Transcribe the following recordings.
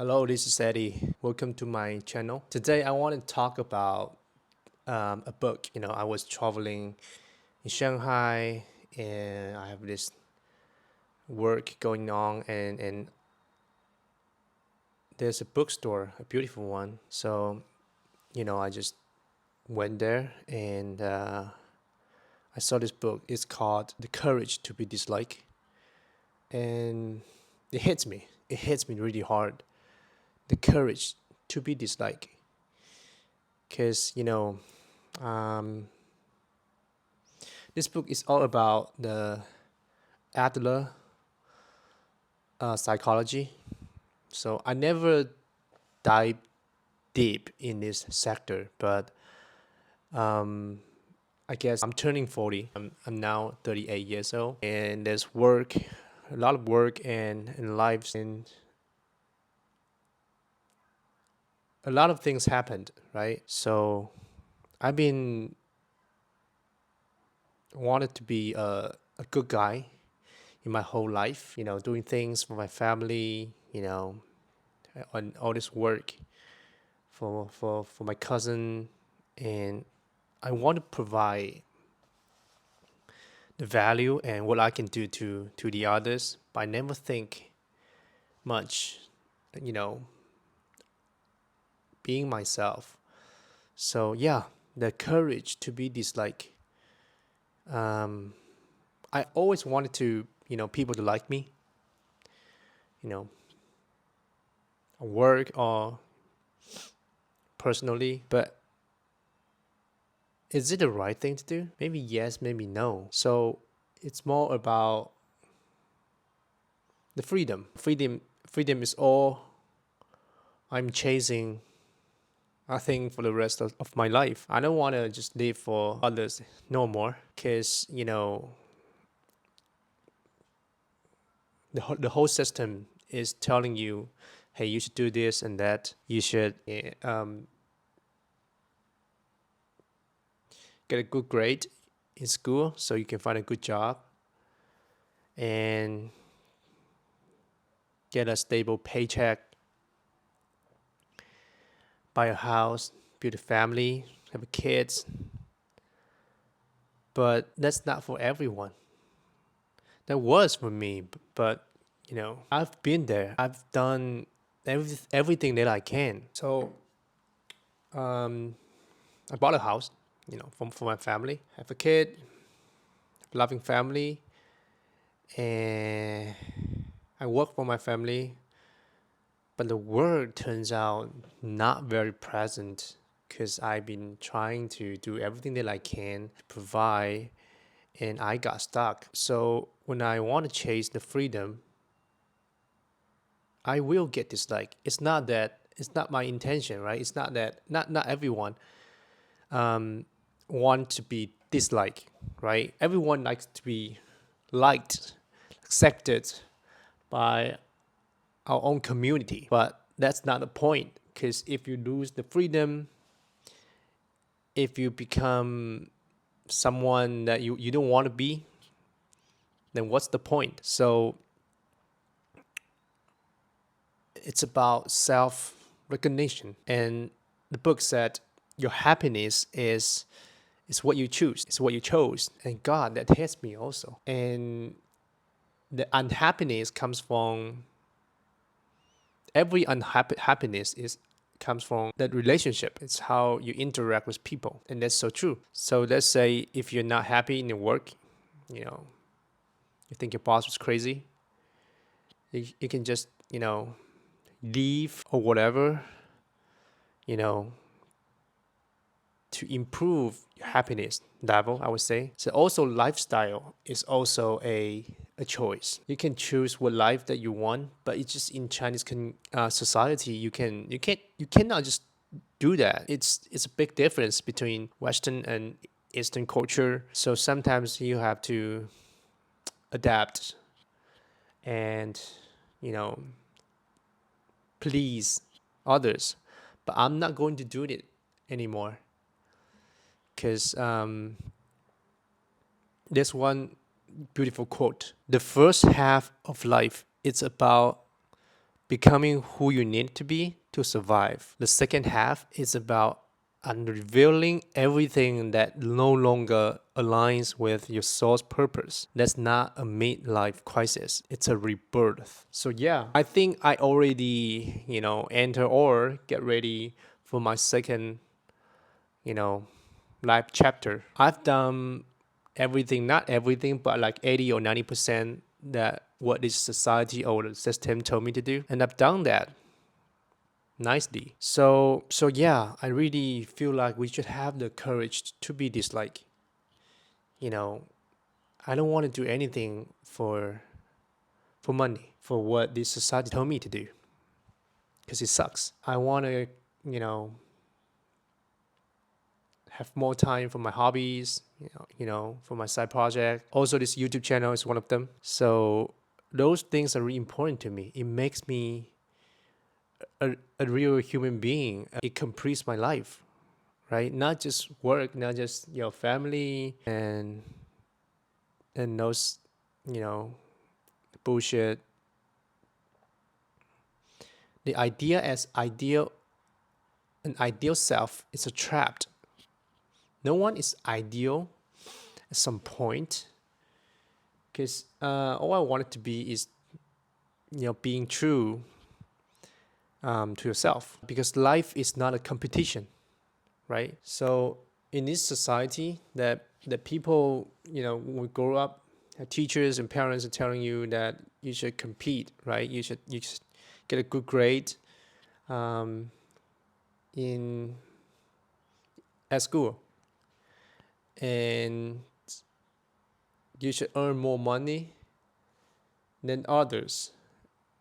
Hello, this is Eddie. Welcome to my channel. Today, I want to talk about a book. I was traveling in Shanghai and I have this work going on, and there's a bookstore, a beautiful one. So, I just went there and I saw this book. It's called The Courage to Be Disliked. And it hits me. It hits me really hard. The courage to be disliked. Because, um, this book is all about the Adler psychology. So I never dive deep in this sector, but I guess I'm turning 40. I'm now 38 years old, and there's work, a lot of work and lives, and a lot of things happened, right? So I've been wanted to be a good guy in my whole life, doing things for my family, on all this work for my cousin, and I want to provide the value and what I can do to the others, but I never think much, you know, being myself. So yeah, the courage to be disliked. Um, I always wanted to, people to like me, you know, work or personally, but is it the right thing to do? Maybe yes, maybe no. So it's more about the freedom. Freedom is all I'm chasing, I think, for the rest of my life. I don't want to just live for others no more, because the whole system is telling you, hey, you should do this and that. You should get a good grade in school so you can find a good job and get a stable paycheck, buy a house, build a family, have kids. But that's not for everyone. That was for me, but I've been there. I've done everything that I can. So um, I bought a house, for my family. I have a kid, loving family, and I work for my family. But the work turns out not very present because I've been trying to do everything that I can to provide, and I got stuck. So when I want to chase the freedom, I will get disliked. It's not my intention, right? It's not that not everyone want to be disliked, right? Everyone likes to be liked, accepted by our own community. But that's not the point, because if you lose the freedom, if you become someone that you don't want to be, then what's the point? So it's about self recognition. And the book said your happiness is what you choose. It's what you chose. And God, that hits me also. And the unhappiness comes from every unhappiness is comes from that relationship. It's how you interact with people. And that's so true. So let's say if you're not happy in your work, you know, you think your boss was crazy, you can just, leave or whatever, you know, to improve your happiness level, I would say. So also lifestyle is also a choice. You can choose what life that you want, but it's just in Chinese society, you cannot just do that. It's a big difference between Western and Eastern culture. So sometimes you have to adapt and you know please others. But I'm not going to do it anymore, because there's one beautiful quote. The first half of life, it's about becoming who you need to be to survive. The second half is about unrevealing everything that no longer aligns with your soul's purpose. That's not a midlife crisis, it's a rebirth. So, yeah, I think I already, enter or get ready for my second, life chapter. I've done everything, not everything, but like 80 or 90% that what this society or the system told me to do. And I've done that nicely. So yeah, I really feel like we should have the courage to be this like, you know, I don't want to do anything for money, for what this society told me to do, because it sucks. I want to, you know, have more time for my hobbies, for my side project. Also, this YouTube channel is one of them. So those things are really important to me. It makes me a real human being. It completes my life, right? Not just work, not just your family and those, you know, bullshit. The idea as ideal, an ideal self is a trap. No one is ideal at some point, because all I want it to be is, being true to yourself. Because life is not a competition, right? So in this society that people, when we grow up, teachers and parents are telling you that you should compete, right? You should get a good grade in at school, and you should earn more money than others,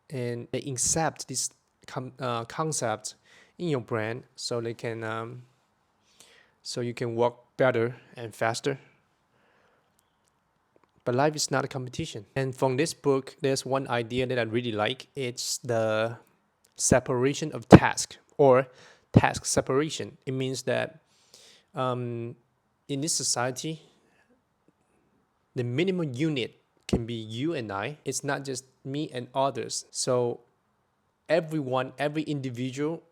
and they accept this concept in your brand, so they can so you can work better and faster. But life is not a competition. And from this book, there's one idea that I really like. It's the separation of task, or task separation. It means that in this society, the minimum unit can be you and I. It's not just me and others. So everyone, every individual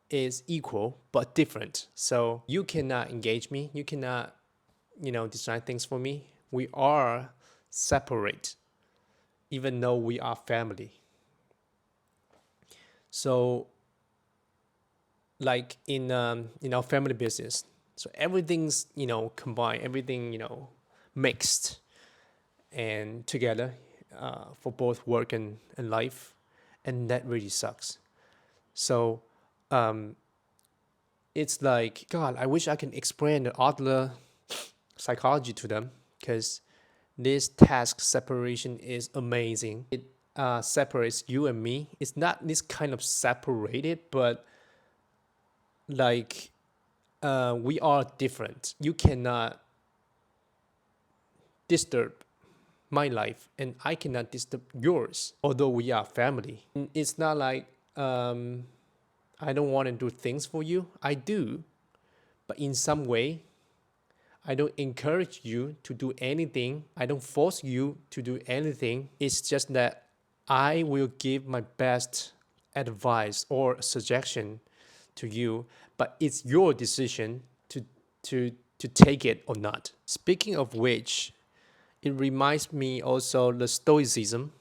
is equal but different. So you cannot engage me. You cannot, design things for me. We are separate, even though we are family. So, like in our family business, so everything's combined, everything mixed and together for both work and life, and that really sucks. So, it's like, God, I wish I can explain the Adler psychology to them, because this task separation is amazing. It separates you and me. It's not this kind of separated, but like we are different. You cannot disturb my life, and I cannot disturb yours, although we are family. It's not like I don't want to do things for you. I do, but in some way, I don't encourage you to do anything. I don't force you to do anything. It's just that I will give my best advice or suggestion to you, but it's your decision to take it or not. Speaking of which, it reminds me also the Stoicism,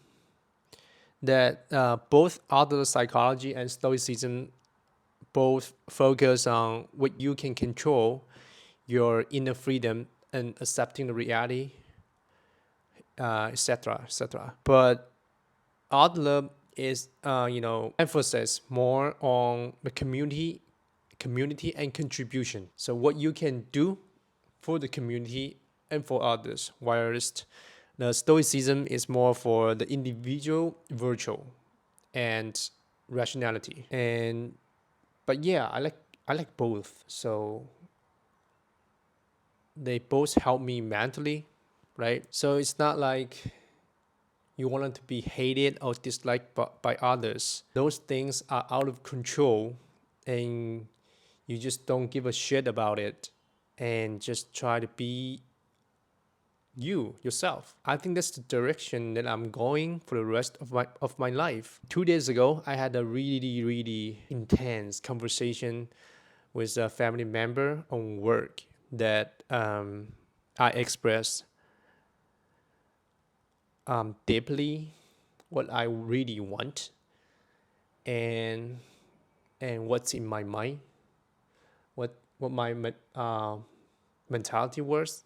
that both Adler psychology and Stoicism both focus on what you can control, your inner freedom and accepting the reality, etc., etc. But Adler is, emphasis more on the community and contribution. So what you can do for the community and for others, whereas the Stoicism is more for the individual, virtue, and rationality. But yeah, I like both. So they both help me mentally, right? So it's not like you want to be hated or disliked by others. Those things are out of control, and you just don't give a shit about it, and just try to be you yourself. I think that's the direction that I'm going for the rest of my life. 2 days ago, I had a really intense conversation with a family member on work that I expressed deeply what I really want and what's in my mind, what my mentality was,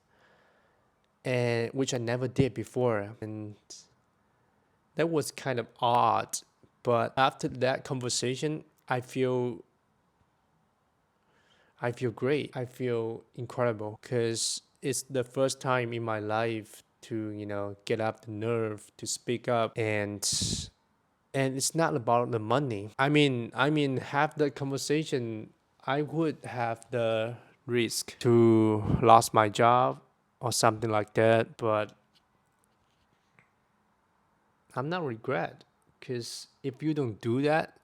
and which I never did before, and that was kind of odd. But after that conversation, I feel great. I feel incredible because it's the first time in my life to get up the nerve to speak up, and it's not about the money. I mean, have the conversation. I would have the risk to lose my job or something like that, but I'm not regret because if you don't do that,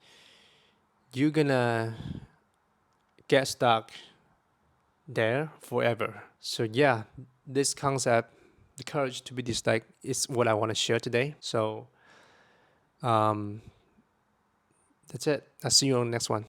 you're gonna get stuck there forever. So yeah, this concept, the courage to be disliked, is what I want to share today. So um, that's it. I'll see you on the next one.